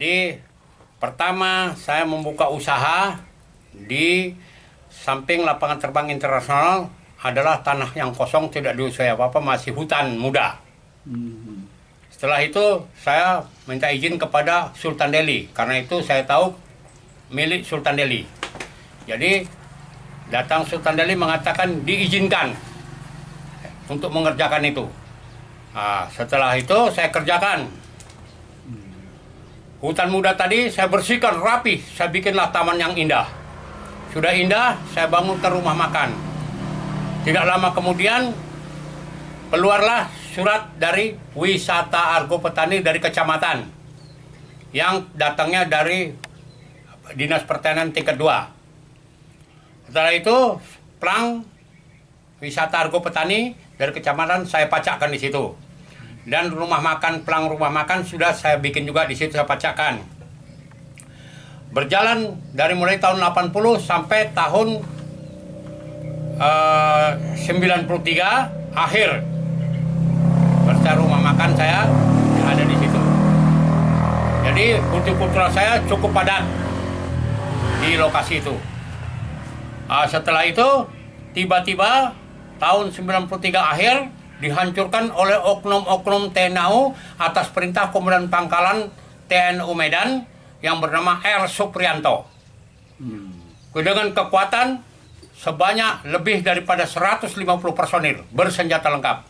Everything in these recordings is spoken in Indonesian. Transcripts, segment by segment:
Jadi pertama saya membuka usaha di samping lapangan terbang internasional adalah tanah yang kosong, tidak diusaha apa-apa, masih hutan muda. Setelah itu saya minta izin kepada Sultan Delhi, karena itu saya tahu milik Sultan Delhi. Jadi datang Sultan Delhi mengatakan diizinkan untuk mengerjakan itu. Nah, setelah itu saya kerjakan. Hutan muda tadi saya bersihkan rapi, saya bikinlah taman yang indah. Sudah indah, saya bangunkan rumah makan. Tidak lama kemudian, keluarlah surat dari Wisata Argo Petani dari kecamatan. Yang datangnya dari Dinas Pertanian tingkat 2. Setelah itu, plang Wisata Argo Petani dari kecamatan saya pacakkan di situ. Dan rumah makan, plang rumah makan sudah saya bikin juga di situ, saya pacakkan. Berjalan dari mulai tahun 80 sampai tahun 93 akhir. Berca rumah makan saya ada di situ. Jadi kultur saya cukup padat di lokasi itu. Setelah itu tiba-tiba tahun 93 akhir dihancurkan oleh oknum-oknum TNI AU atas perintah Komandan Pangkalan TNI Medan yang bernama R. Suprianto. Dengan kekuatan sebanyak lebih daripada 150 personil bersenjata lengkap.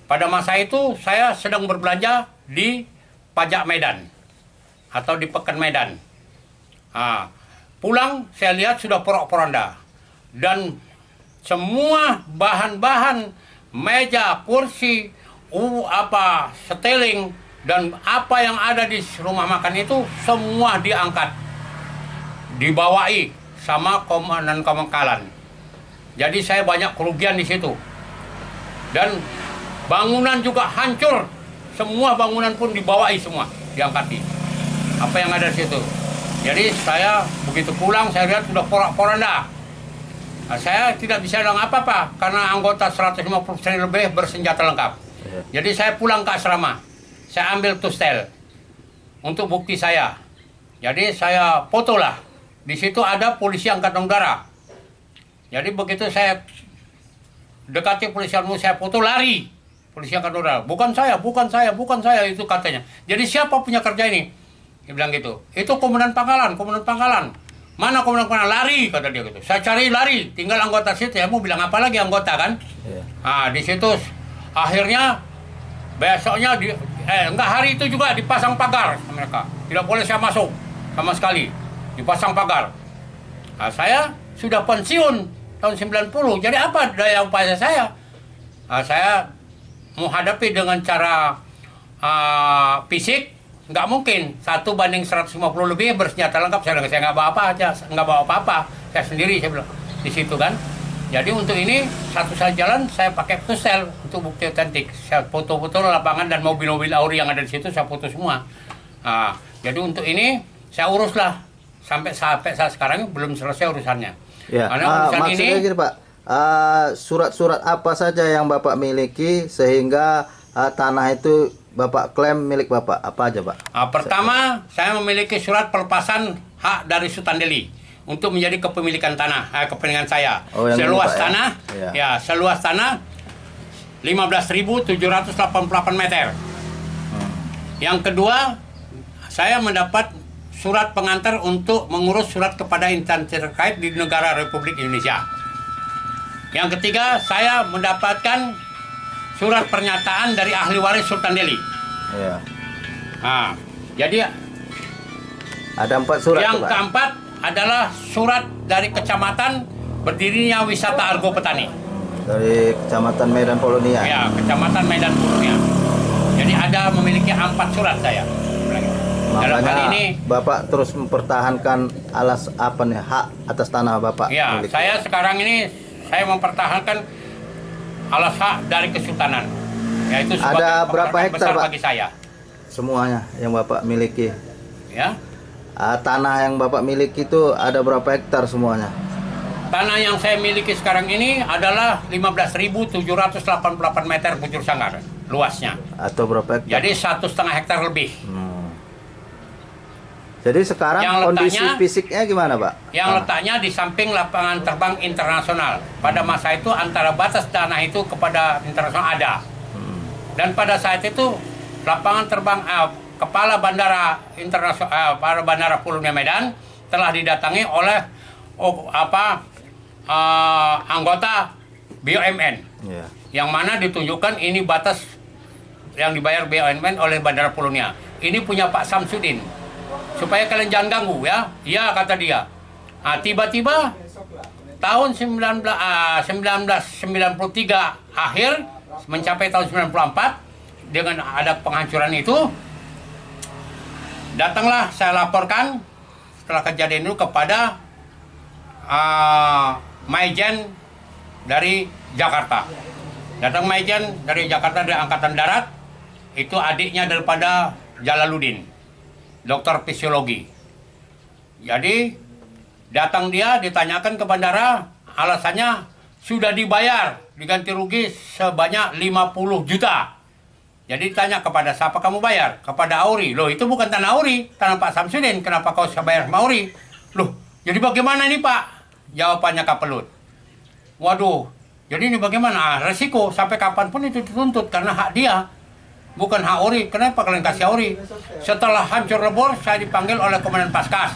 Pada masa itu saya sedang berbelanja di Pajak Medan atau di Pekan Medan. Pulang saya lihat sudah porak-poranda dan semua bahan-bahan meja, kursi, seteling dan apa yang ada di rumah makan itu semua diangkat, dibawai sama Komandan Pangkalan. Jadi saya banyak kerugian di situ. Dan bangunan juga hancur, semua bangunan pun dibawai semua, diangkat apa yang ada di situ. Jadi saya begitu pulang saya lihat sudah porak-poranda. Saya tidak bisa bilang apa-apa karena anggota 150 lebih bersenjata lengkap. Jadi saya pulang ke asrama. Saya ambil tustel untuk bukti saya. Jadi saya fotolah. Di situ ada polisi angkatan udara. Jadi begitu saya dekati polisi saya foto lari. Polisi angkatan udara. Bukan saya itu katanya. Jadi siapa punya kerja ini? Dia bilang gitu. Itu Komandan Pangkalan. Mana Komandan Pangkalan? Lari, kata dia gitu. Saya cari lari, tinggal anggota situ. Ya mau bilang apa lagi anggota kan? Di situ akhirnya besoknya hari itu juga dipasang pagar sama mereka. Tidak boleh saya masuk sama sekali. Dipasang pagar. Saya sudah pensiun tahun 90. Jadi apa daya upaya saya? Saya menghadapi dengan cara fisik. Nggak mungkin 1:150 lebih bersenjata lengkap. Saya nggak bawa apa-apa, saya sendiri, saya bilang di situ kan. Jadi untuk ini satu jalan saya pakai tusel untuk bukti otentik. Saya foto-foto lapangan dan mobil-mobil Auri yang ada di situ saya foto semua. Jadi untuk ini saya uruslah sampai saat sekarang belum selesai urusannya. Ya. Maksudnya gini Pak, surat-surat apa saja yang Bapak miliki sehingga tanah itu Bapak klaim milik Bapak, apa aja Pak? Pertama, saya memiliki surat pelepasan hak dari Sultan Delhi untuk menjadi kepemilikan kepemilikan saya. Seluas tanah, seluas tanah 15.788 meter. Yang kedua, saya mendapat surat pengantar untuk mengurus surat kepada instansi terkait di negara Republik Indonesia. Yang ketiga, saya mendapatkan surat pernyataan dari ahli waris Sultan Delhi. Jadi ada 4 surat. Yang keempat adalah surat dari kecamatan berdirinya Wisata Argo Petani. Dari Kecamatan Medan Polonia. Ya, Kecamatan Medan Polonia. Jadi ada memiliki 4 surat saya. Dalam hal ini Bapak terus mempertahankan hak atas tanah Bapak. Ya, saya sekarang ini saya mempertahankan alas hak dari kesultanan. Yaitu ada berapa hektar Pak? Bagi saya. Semuanya yang Bapak miliki. Ya. Tanah yang Bapak miliki itu ada berapa hektar semuanya? Tanah yang saya miliki sekarang ini adalah 15.788 meter bujur sanggar luasnya. Atau berapa hektar? Jadi 1,5 hektar lebih. Jadi sekarang Yang kondisi letaknya- fisiknya gimana, Pak? yang letaknya di samping lapangan terbang internasional. Pada masa itu antara batas tanah itu kepada internasional ada. Dan pada saat itu lapangan terbang kepala bandara internasional para bandara Pulunia Medan telah didatangi oleh anggota BUMN Iya. yang mana ditunjukkan ini batas yang dibayar BUMN oleh Bandara Pulunia. Ini punya Pak Samsudin. Supaya kalian jangan ganggu ya. Iya kata dia. Tiba-tiba tahun 1993 akhir mencapai tahun 94 dengan ada penghancuran itu, datanglah saya laporkan setelah kejadian itu kepada Maijen dari Jakarta. Datang Maijen dari Jakarta dari Angkatan Darat, itu adiknya daripada Jalaluddin, dokter fisiologi. Jadi datang dia ditanyakan ke bandara, alasannya sudah dibayar diganti rugi sebanyak 50 juta. Jadi tanya kepada siapa kamu bayar? Kepada Auri. Loh itu bukan tanah Auri, tanah Pak Samsudin. Kenapa kau bayar sama Auri? Loh jadi bagaimana ini Pak? Jawabannya Kapelut. Waduh, jadi ini bagaimana? Resiko sampai kapanpun itu dituntut karena hak dia. Bukan hak Auri. Kenapa kalian kasih Auri? Setelah hancur lebur, saya dipanggil oleh Komandan Paskas.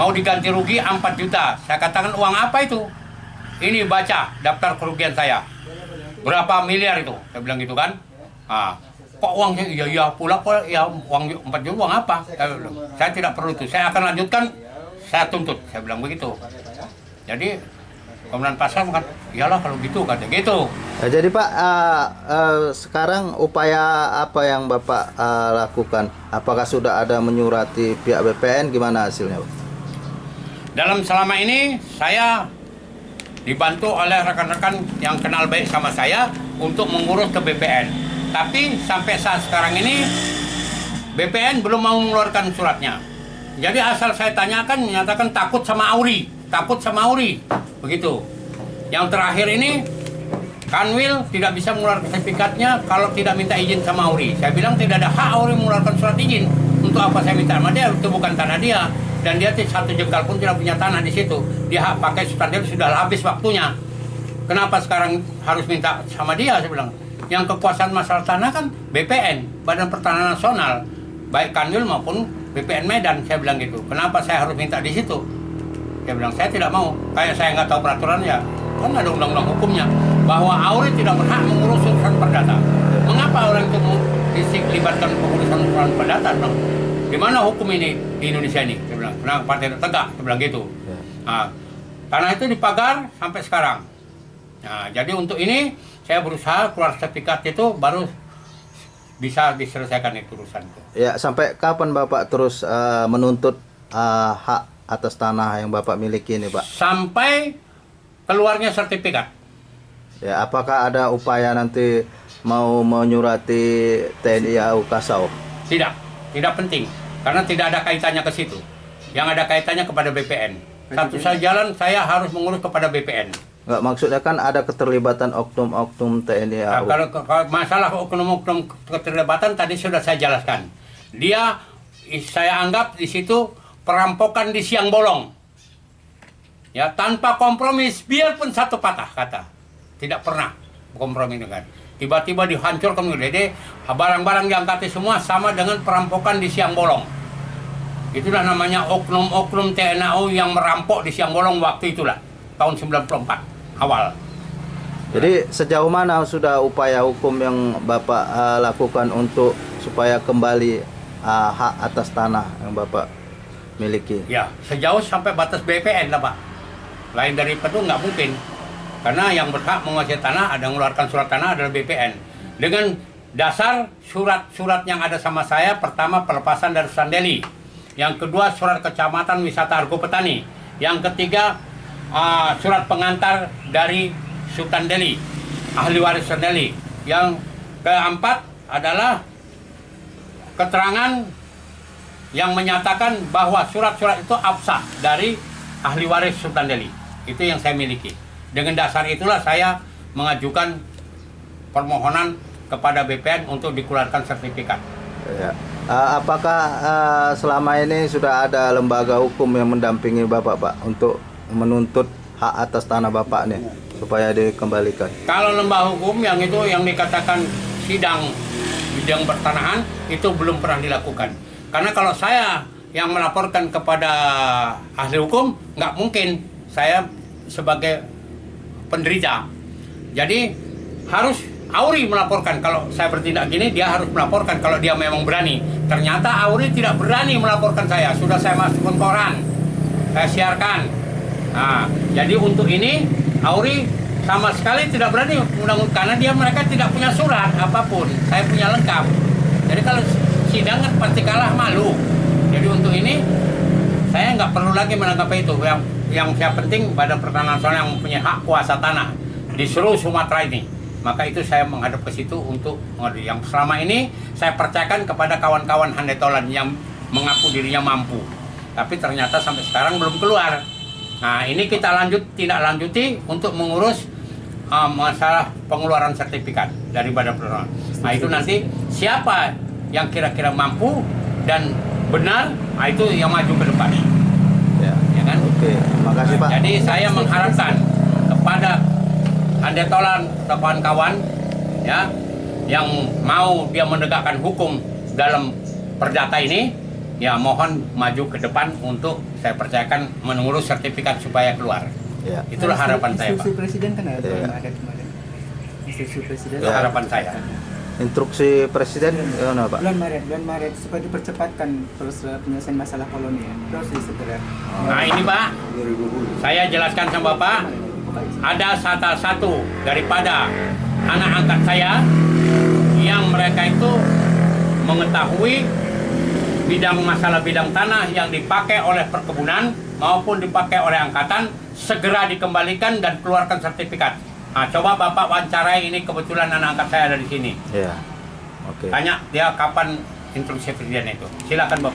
Mau diganti rugi 4 juta. Saya katakan uang apa itu? Ini baca daftar kerugian saya. Berapa miliar itu? Saya bilang gitu kan. Kok uangnya iya pula kok ya uang 4 juta uang apa? Saya tidak perlu itu. Saya akan lanjutkan. Saya tuntut. Saya bilang begitu. Jadi Komandan Paskas kan, iyalah kalau gitu kata gitu. Ya, jadi Pak, sekarang upaya apa yang Bapak lakukan? Apakah sudah ada menyurati pihak BPN? Gimana hasilnya, Pak? Dalam selama ini saya dibantu oleh rekan-rekan yang kenal baik sama saya untuk mengurus ke BPN. Tapi sampai saat sekarang ini BPN belum mau mengeluarkan suratnya. Jadi asal saya tanyakan menyatakan takut sama Auri, begitu. Yang terakhir ini Kanwil tidak bisa mengeluarkan sertifikatnya kalau tidak minta izin sama Auri. Saya bilang tidak ada hak Auri mengeluarkan surat izin. Untuk apa saya minta sama dia? Itu bukan tanah dia. Dan dia satu jengkal pun tidak punya tanah di situ. Dia hak pakai Sultan sudah habis waktunya. Kenapa sekarang harus minta sama dia? Saya bilang. Yang kekuasaan masalah tanah kan BPN, Badan Pertanahan Nasional, baik Kanwil maupun BPN Medan. Saya bilang gitu. Kenapa saya harus minta di situ? Saya bilang saya tidak mau. Kayak saya nggak tahu peraturannya. Kan ada undang-undang hukumnya bahwa Auri tidak berhak mengurus urusan perdata. Mengapa orang itu dilibatkan pengurusan urusan perdata? Di mana hukum ini di Indonesia ini? Saya bilang, kenapa tidak tegak? Saya bilang gitu. Tanah itu dipagar sampai sekarang. Nah, jadi untuk ini saya berusaha keluar sertifikat itu baru bisa diselesaikan itu urusan itu. Ya, sampai kapan Bapak terus menuntut hak atas tanah yang Bapak miliki ini, Pak? Sampai keluarnya sertifikat. Ya, apakah ada upaya nanti mau menyurati TNI AU Kasau? Tidak penting. Karena tidak ada kaitannya ke situ. Yang ada kaitannya kepada BPN. Satu saja jalan saya harus mengurus kepada BPN. Nggak, maksudnya kan ada keterlibatan oknum-oknum TNI AU. Kalau masalah oknum-oknum keterlibatan tadi sudah saya jelaskan. Saya anggap di situ perampokan di siang bolong. Ya, tanpa kompromi, biarpun satu patah kata. Tidak pernah kompromi dengan. Tiba-tiba dihancurkan. Jadi barang-barang diangkat semua sama dengan perampokan di siang bolong. Itulah namanya oknum-oknum TNI AU yang merampok di siang bolong waktu itulah. Tahun 94 awal. Jadi sejauh mana sudah upaya hukum yang Bapak lakukan untuk supaya kembali hak atas tanah yang Bapak miliki? Ya, sejauh sampai batas BPN lah Pak. Lain dari itu nggak mungkin. Karena yang berhak menguasai tanah, ada mengeluarkan surat tanah adalah BPN. Dengan dasar surat-surat yang ada sama saya, pertama pelepasan dari Sandeli. Yang kedua surat kecamatan wisata Argo Petani. Yang ketiga surat pengantar dari Sultan Delhi, ahli waris Sultan Delhi. Yang keempat adalah keterangan yang menyatakan bahwa surat-surat itu absah dari ahli waris Sultan Delhi. Itu yang saya miliki. Dengan dasar itulah saya mengajukan permohonan kepada BPN untuk dikeluarkan sertifikat. Ya. Apakah selama ini sudah ada lembaga hukum yang mendampingi Bapak, Pak, untuk menuntut hak atas tanah Bapak nih supaya dikembalikan? Kalau lembaga hukum yang itu yang dikatakan sidang bidang pertanahan itu belum pernah dilakukan. Karena kalau saya yang melaporkan kepada ahli hukum, nggak mungkin saya sebagai penderita. Jadi harus Auri melaporkan. Kalau saya bertindak gini, dia harus melaporkan kalau dia memang berani. Ternyata Auri tidak berani melaporkan saya. Sudah saya masukkan koran, saya siarkan. Nah, jadi untuk ini Auri sama sekali tidak berani karena mereka tidak punya surat apapun. Saya punya lengkap. Jadi kalau sidang kan pasti kalah, malu. Jadi untuk ini saya nggak perlu lagi menanggapi itu. Yang penting Badan Pertanahan Nasional yang mempunyai hak kuasa tanah di seluruh Sumatera ini. Maka itu saya menghadap ke situ untuk yang selama ini saya percayakan kepada kawan-kawan Handetolan yang mengaku dirinya mampu. Tapi ternyata sampai sekarang belum keluar. Nah, ini kita tindak lanjuti untuk mengurus masalah pengeluaran sertifikat dari Badan Pertanahan. Nah, itu nanti siapa yang kira-kira mampu dan benar, nah itu yang maju ke depan. Ya kan? Oke, makasih Pak. Jadi saya mengharapkan kepada Handetolan atau kawan-kawan ya yang mau dia menegakkan hukum dalam perdata ini, ya mohon maju ke depan untuk saya percayakan mengurus sertifikat supaya keluar. Ya. Itulah harapan saya, Pak. Instruksi Presiden kan ada Ya. kemarin. Instruksi Presiden. Itu harapan saya. Instruksi Presiden gimana, Pak? Bulan Maret supaya dipercepatkan proses penyelesaian masalah koloni ya. Terus segera. Nah ini Pak, saya jelaskan sama Bapak, ada salah satu daripada anak angkat saya yang mereka itu mengetahui masalah bidang tanah yang dipakai oleh perkebunan maupun dipakai oleh angkatan, segera dikembalikan dan keluarkan sertifikat. Nah, coba Bapak wawancarai, ini kebetulan anak angkat saya ada di sini. Iya. Oke. Tanya dia kapan instruksi presiden itu. Silakan Bapak.